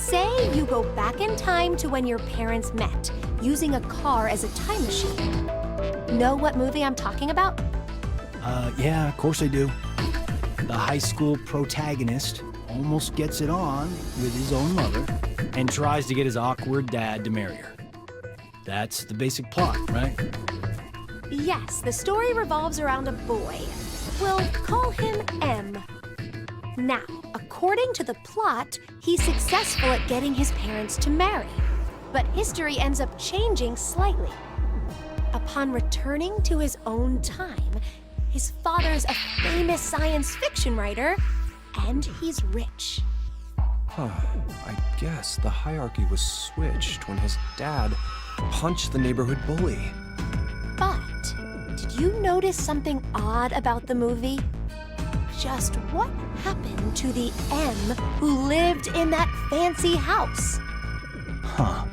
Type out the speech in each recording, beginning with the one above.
Say you go back in time to when your parents met, using a car as a time machine. Know what movie I'm talking about? Yeah, of course I do. The high school protagonist almost gets it on with his own mother and tries to get his awkward dad to marry her. That's the basic plot, right? Yes, the story revolves around a boy. We'll call him M. Now, according to the plot, he's successful at getting his parents to marry. But history ends up changing slightly. Upon returning to his own time, his father's a famous science fiction writer, and he's rich. Huh. I guess the hierarchy was switched when his dad punched the neighborhood bully. But did you notice something odd about the movie? Just what happened to the M who lived in that fancy house? Huh.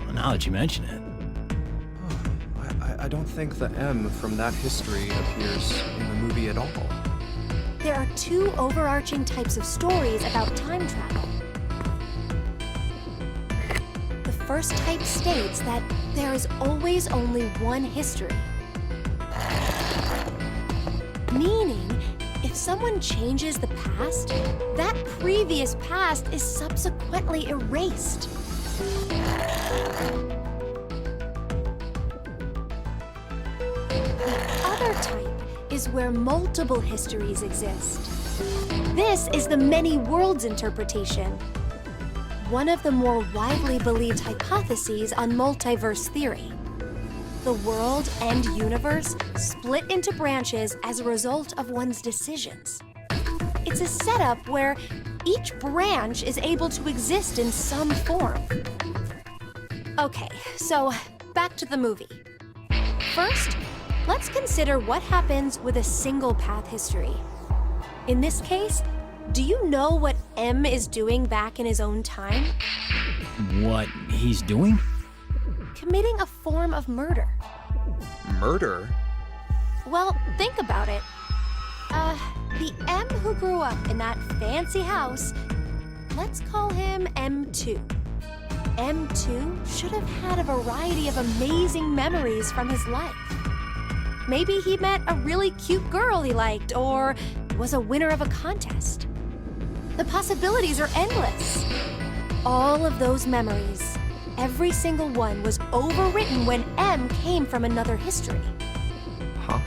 Well, now that you mention it. I don't think the M from that history appears in the movie at all. There are two overarching types of stories about time travel. The first type states that there is always only one history. Meaning, if someone changes the past, that previous past is subsequently erased. The other type is where multiple histories exist. This is the many worlds interpretation. One of the more widely believed hypotheses on multiverse theory. The world and universe split into branches as a result of one's decisions. It's a setup where each branch is able to exist in some form. Okay, so back to the movie. First, let's consider what happens with a single path history. In this case, do you know what M is doing back in his own time? What he's doing? Committing a form of murder. Murder? Well, think about it. The M who grew up in that fancy house, let's call him M2. M2 should have had a variety of amazing memories from his life. Maybe he met a really cute girl he liked, or was a winner of a contest. The possibilities are endless. All of those memories, every single one was overwritten when M came from another history. Huh?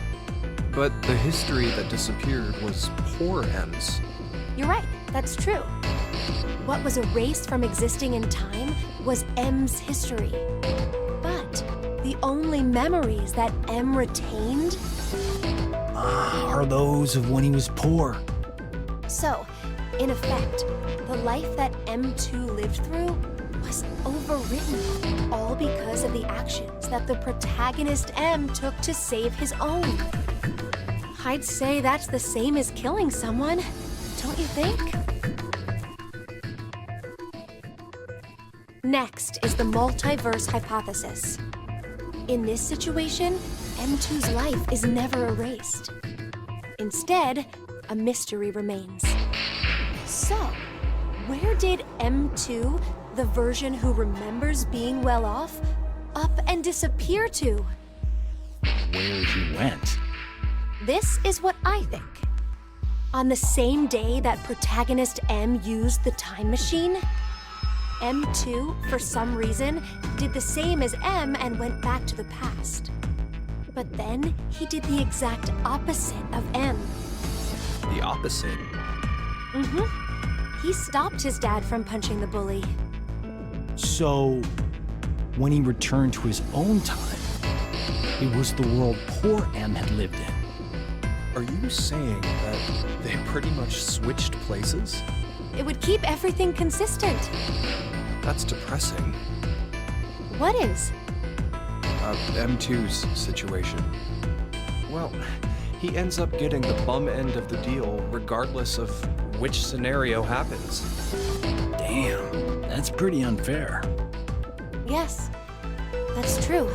But the history that disappeared was poor M's. You're right, that's true. What was erased from existing in time was M's history. But the only memories that M retained Are those of when he was poor. So, in effect, the life that M2 lived through was overwritten, all because of the actions that the protagonist M took to save his own. I'd say that's the same as killing someone, don't you think? Next is the multiverse hypothesis. In this situation, M2's life is never erased. Instead, a mystery remains. So, where did M2, the version who remembers being well off, up and disappear to? Where he went. This is what I think. On the same day that protagonist M used the time machine, M2, for some reason, did the same as M and went back to the past. But then he did the exact opposite of M. The opposite? He stopped his dad from punching the bully. So, when he returned to his own time, it was the world poor M had lived in. Are you saying that they pretty much switched places? It would keep everything consistent. That's depressing. What is? M2's situation. Well, he ends up getting the bum end of the deal regardless of which scenario happens. Damn, that's pretty unfair. Yes, that's true.